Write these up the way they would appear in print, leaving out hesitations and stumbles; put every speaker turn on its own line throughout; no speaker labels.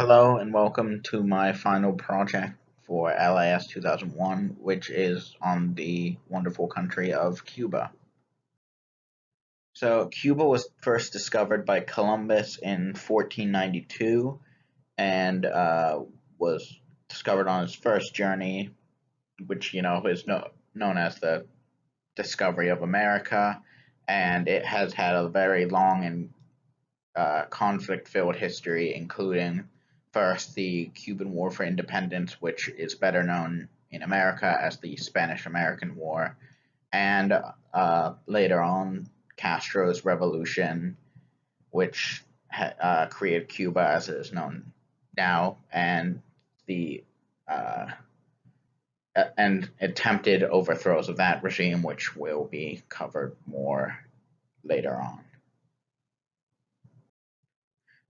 Hello and welcome to my final project for LAS 2001, which is on the wonderful country of Cuba. So, Cuba was first discovered by Columbus in 1492 and was discovered on his first journey, which is known as the discovery of America. And it has had a very long and conflict-filled history, including first the Cuban War for Independence, which is better known in America as the Spanish-American War, and later on Castro's revolution, which created Cuba as it is known now, and the uh, and attempted overthrows of that regime, which will be covered more later on.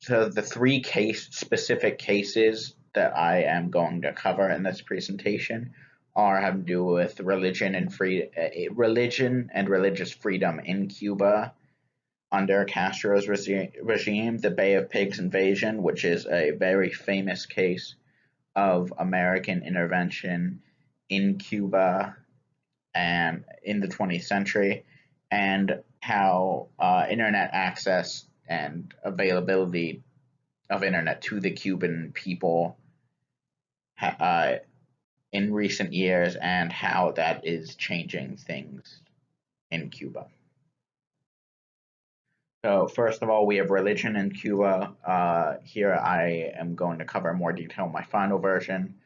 So the three specific cases that I am going to cover in this presentation are having to do with religion and religious freedom in Cuba under Castro's regime, the Bay of Pigs invasion, which is a very famous case of American intervention in Cuba and in the 20th century, and how internet access and availability of internet to the Cuban people uh, in recent years, and how that is changing things in Cuba. So first of all, we have religion in Cuba. Here I am going to cover in more detail my final version.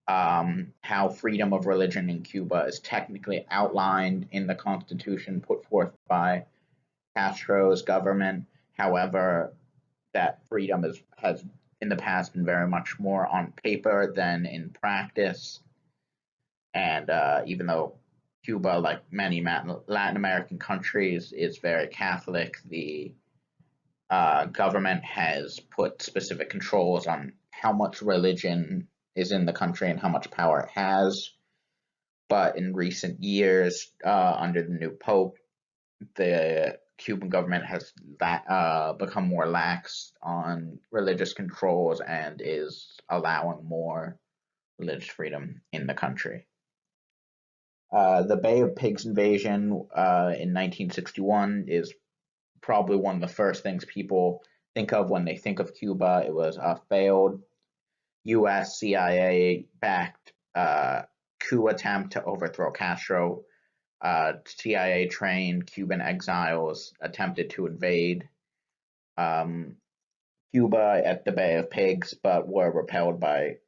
How freedom of religion in Cuba is technically outlined in the Constitution put forth by Castro's government. However, that freedom has in the past been very much more on paper than in practice. And even though Cuba, like many Latin American countries, is very Catholic, the government has put specific controls on how much religion is in the country and how much power it has. But in recent years, under the new Pope, the Cuban government has become more lax on religious controls and is allowing more religious freedom in the country. The Bay of Pigs invasion in 1961 is probably one of the first things people think of when they think of Cuba. It was a failed U.S. CIA backed coup attempt to overthrow Castro. CIA trained Cuban exiles attempted to invade Cuba at the Bay of Pigs, but were repelled by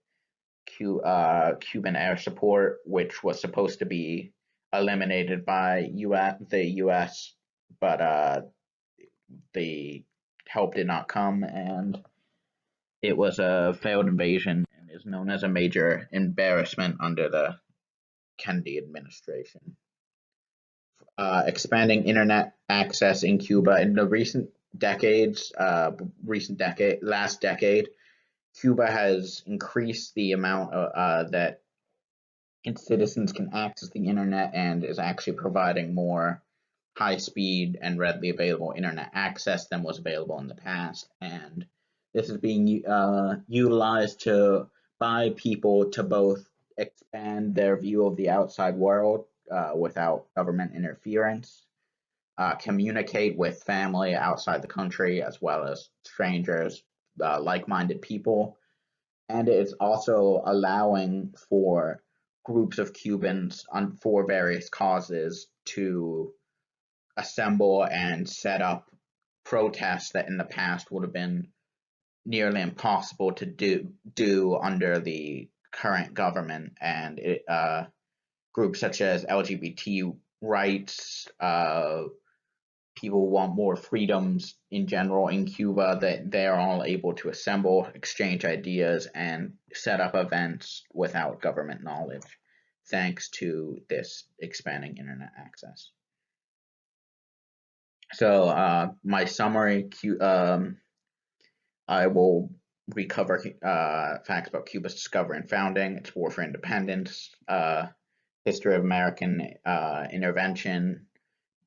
Cuban air support, which was supposed to be eliminated by the U.S., but the help did not come, and it was a failed invasion and is known as a major embarrassment under the Kennedy administration. Expanding internet access in Cuba in the last decade, Cuba has increased the amount that its citizens can access the internet and is actually providing more high speed and readily available internet access than was available in the past. And this is being utilized by people to both expand their view of the outside world without government interference, communicate with family outside the country as well as strangers, like-minded people, and it's also allowing for groups of Cubans for various causes to assemble and set up protests that in the past would have been nearly impossible to do under the current government, and groups such as LGBT rights, people want more freedoms in general in Cuba, that they are all able to assemble, exchange ideas, and set up events without government knowledge, thanks to this expanding internet access. So my summary, I will recover facts about Cuba's discovery and founding, its war for independence, history of American intervention,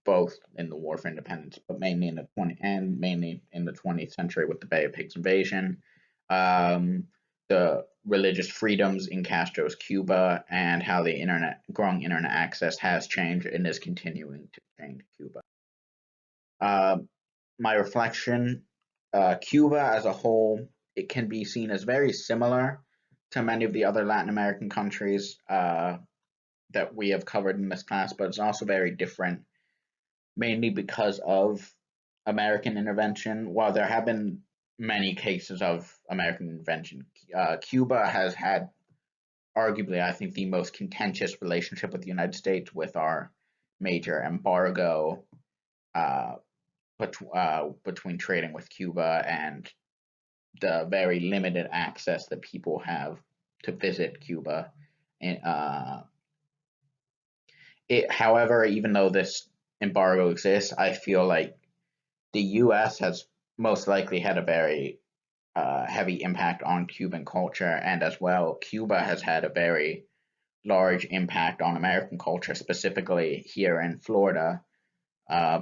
both in the War for Independence, but mainly in the 20th century with the Bay of Pigs invasion. um, the religious freedoms in Castro's Cuba, and how the growing internet access has changed and is continuing to change Cuba. Uh, my reflection, Cuba as a whole, it can be seen as very similar to many of the other Latin American countries that we have covered in this class, but it's also very different, mainly because of American intervention. While there have been many cases of American intervention, Cuba has had arguably, I think, the most contentious relationship with the United States, with our major embargo uh, between trading with Cuba and the very limited access that people have to visit Cuba. And, however, even though this embargo exists, I feel like the U.S. has most likely had a very heavy impact on Cuban culture, and as well, Cuba has had a very large impact on American culture, specifically here in Florida,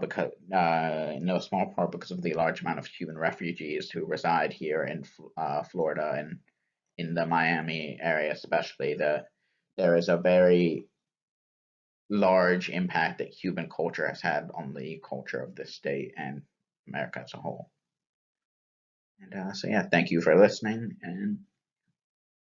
because in no small part because of the large amount of Cuban refugees who reside here in Florida and in the Miami area, especially. There is a very large impact that Cuban culture has had on the culture of this state and America as a whole. And so, yeah, thank you for listening, and